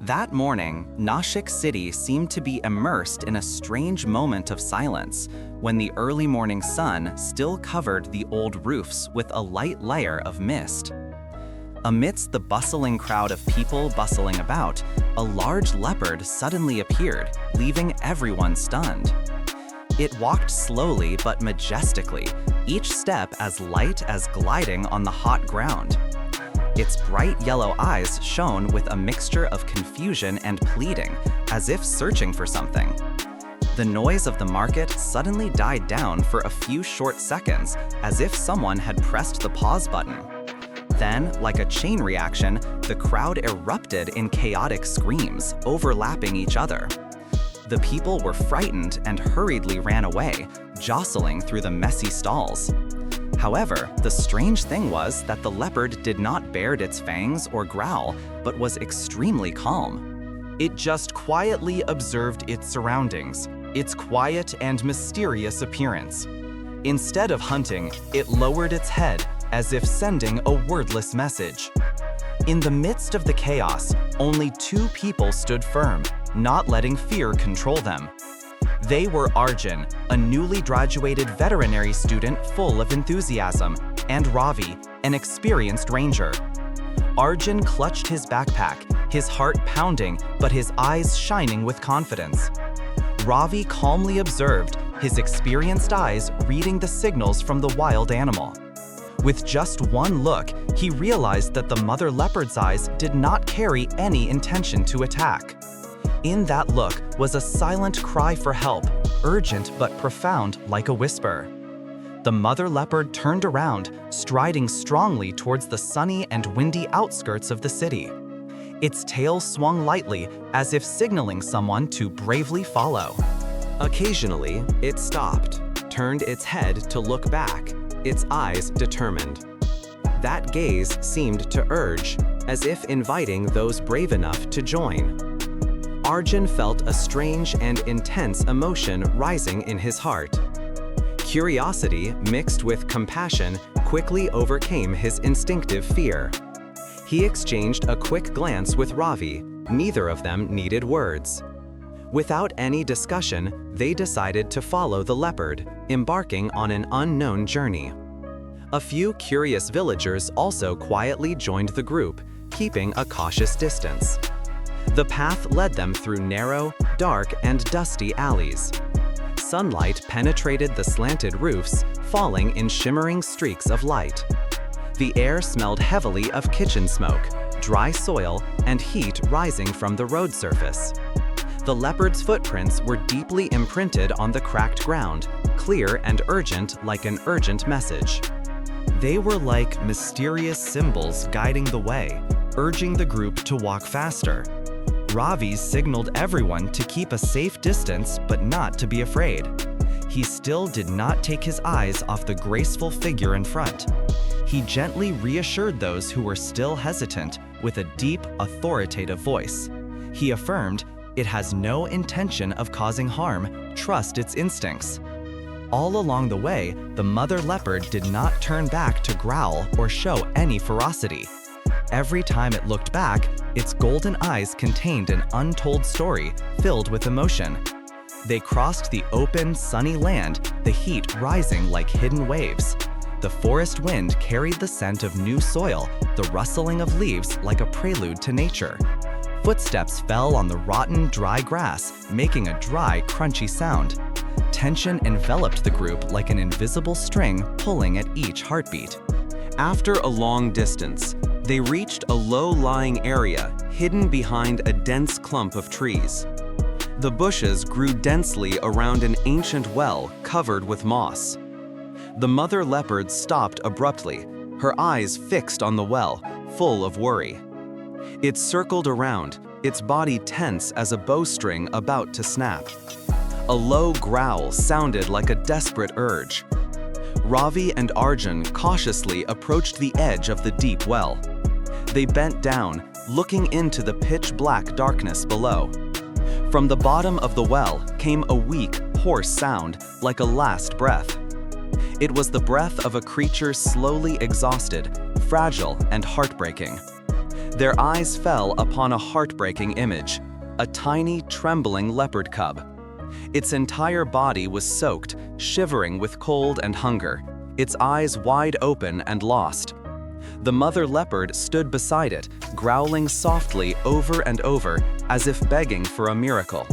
That morning, Nashik city seemed to be immersed in a strange moment of silence when the early morning sun still covered the old roofs with a light layer of mist. Amidst the bustling crowd of people bustling about, a large leopard suddenly appeared, leaving everyone stunned. It walked slowly but majestically, each step as light as gliding on the hot ground. Its bright yellow eyes shone with a mixture of confusion and pleading, as if searching for something. The noise of the market suddenly died down for a few short seconds, as if someone had pressed the pause button. Then, like a chain reaction, the crowd erupted in chaotic screams, overlapping each other. The people were frightened and hurriedly ran away, jostling through the messy stalls. However, the strange thing was that the leopard did not bared its fangs or growl, but was extremely calm. It just quietly observed its surroundings, its quiet and mysterious appearance. Instead of hunting, it lowered its head, as if sending a wordless message. In the midst of the chaos, only two people stood firm, not letting fear control them. They were Arjun, a newly graduated veterinary student full of enthusiasm, and Ravi, an experienced ranger. Arjun clutched his backpack, his heart pounding, but his eyes shining with confidence. Ravi calmly observed, his experienced eyes reading the signals from the wild animal. With just one look, he realized that the mother leopard's eyes did not carry any intention to attack. In that look was a silent cry for help, urgent but profound like a whisper. The mother leopard turned around, striding strongly towards the sunny and windy outskirts of the city. Its tail swung lightly, as if signaling someone to bravely follow. Occasionally, it stopped, turned its head to look back, its eyes determined. That gaze seemed to urge, as if inviting those brave enough to join. Arjun felt a strange and intense emotion rising in his heart. Curiosity mixed with compassion quickly overcame his instinctive fear. He exchanged a quick glance with Ravi. Neither of them needed words. Without any discussion, they decided to follow the leopard, embarking on an unknown journey. A few curious villagers also quietly joined the group, keeping a cautious distance. The path led them through narrow, dark, and dusty alleys. Sunlight penetrated the slanted roofs, falling in shimmering streaks of light. The air smelled heavily of kitchen smoke, dry soil, and heat rising from the road surface. The leopard's footprints were deeply imprinted on the cracked ground, clear and urgent like an urgent message. They were like mysterious symbols guiding the way, urging the group to walk faster. Ravi signaled everyone to keep a safe distance but not to be afraid. He still did not take his eyes off the graceful figure in front. He gently reassured those who were still hesitant with a deep, authoritative voice. He affirmed, "It has no intention of causing harm, trust its instincts." All along the way, the mother leopard did not turn back to growl or show any ferocity. Every time it looked back, its golden eyes contained an untold story filled with emotion. They crossed the open, sunny land, the heat rising like hidden waves. The forest wind carried the scent of new soil, the rustling of leaves like a prelude to nature. Footsteps fell on the rotten, dry grass, making a dry, crunchy sound. Tension enveloped the group like an invisible string pulling at each heartbeat. After a long distance, they reached a low-lying area hidden behind a dense clump of trees. The bushes grew densely around an ancient well covered with moss. The mother leopard stopped abruptly, her eyes fixed on the well, full of worry. It circled around, its body tense as a bowstring about to snap. A low growl sounded like a desperate urge. Ravi and Arjun cautiously approached the edge of the deep well. They bent down, looking into the pitch-black darkness below. From the bottom of the well came a weak, hoarse sound, like a last breath. It was the breath of a creature slowly exhausted, fragile and heartbreaking. Their eyes fell upon a heartbreaking image, a tiny, trembling leopard cub. Its entire body was soaked, shivering with cold and hunger, its eyes wide open and lost. The mother leopard stood beside it, growling softly over and over, as if begging for a miracle.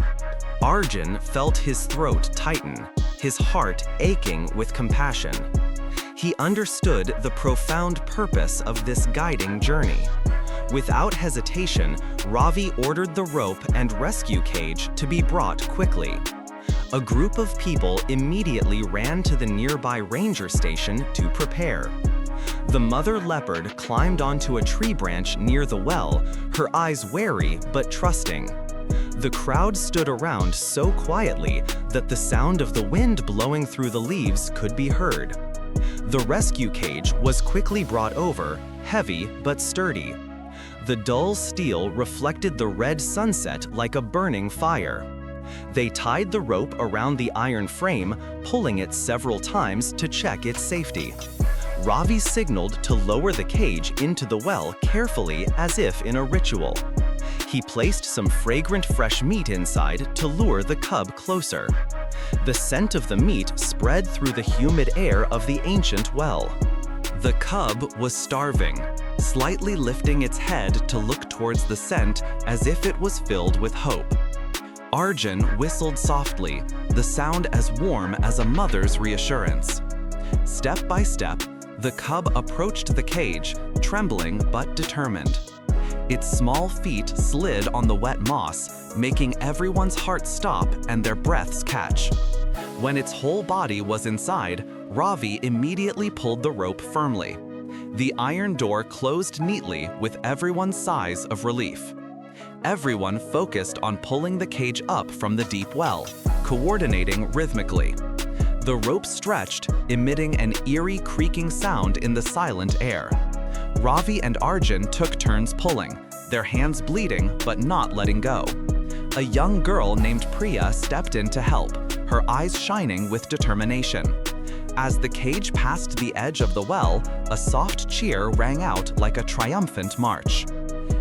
Arjun felt his throat tighten, his heart aching with compassion. He understood the profound purpose of this guiding journey. Without hesitation, Ravi ordered the rope and rescue cage to be brought quickly. A group of people immediately ran to the nearby ranger station to prepare. The mother leopard climbed onto a tree branch near the well, her eyes wary but trusting. The crowd stood around so quietly that the sound of the wind blowing through the leaves could be heard. The rescue cage was quickly brought over, heavy but sturdy. The dull steel reflected the red sunset like a burning fire. They tied the rope around the iron frame, pulling it several times to check its safety. Ravi signaled to lower the cage into the well carefully as if in a ritual. He placed some fragrant fresh meat inside to lure the cub closer. The scent of the meat spread through the humid air of the ancient well. The cub was starving, slightly lifting its head to look towards the scent as if it was filled with hope. Arjun whistled softly, the sound as warm as a mother's reassurance. Step by step, the cub approached the cage, trembling but determined. Its small feet slid on the wet moss, making everyone's heart stop and their breaths catch. When its whole body was inside, Ravi immediately pulled the rope firmly. The iron door closed neatly with everyone's sighs of relief. Everyone focused on pulling the cage up from the deep well, coordinating rhythmically. The rope stretched, emitting an eerie creaking sound in the silent air. Ravi and Arjun took turns pulling, their hands bleeding but not letting go. A young girl named Priya stepped in to help, her eyes shining with determination. As the cage passed the edge of the well, a soft cheer rang out like a triumphant march.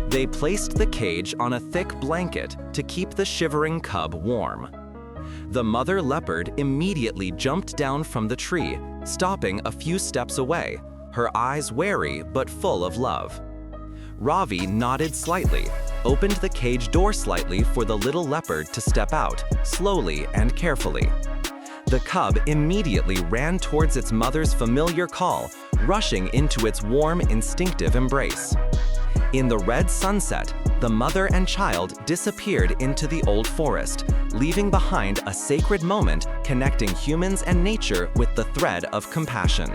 They placed the cage on a thick blanket to keep the shivering cub warm. The mother leopard immediately jumped down from the tree, stopping a few steps away, her eyes wary but full of love. Ravi nodded slightly, opened the cage door slightly for the little leopard to step out, slowly and carefully. The cub immediately ran towards its mother's familiar call, rushing into its warm, instinctive embrace. In the red sunset, the mother and child disappeared into the old forest, leaving behind a sacred moment connecting humans and nature with the thread of compassion.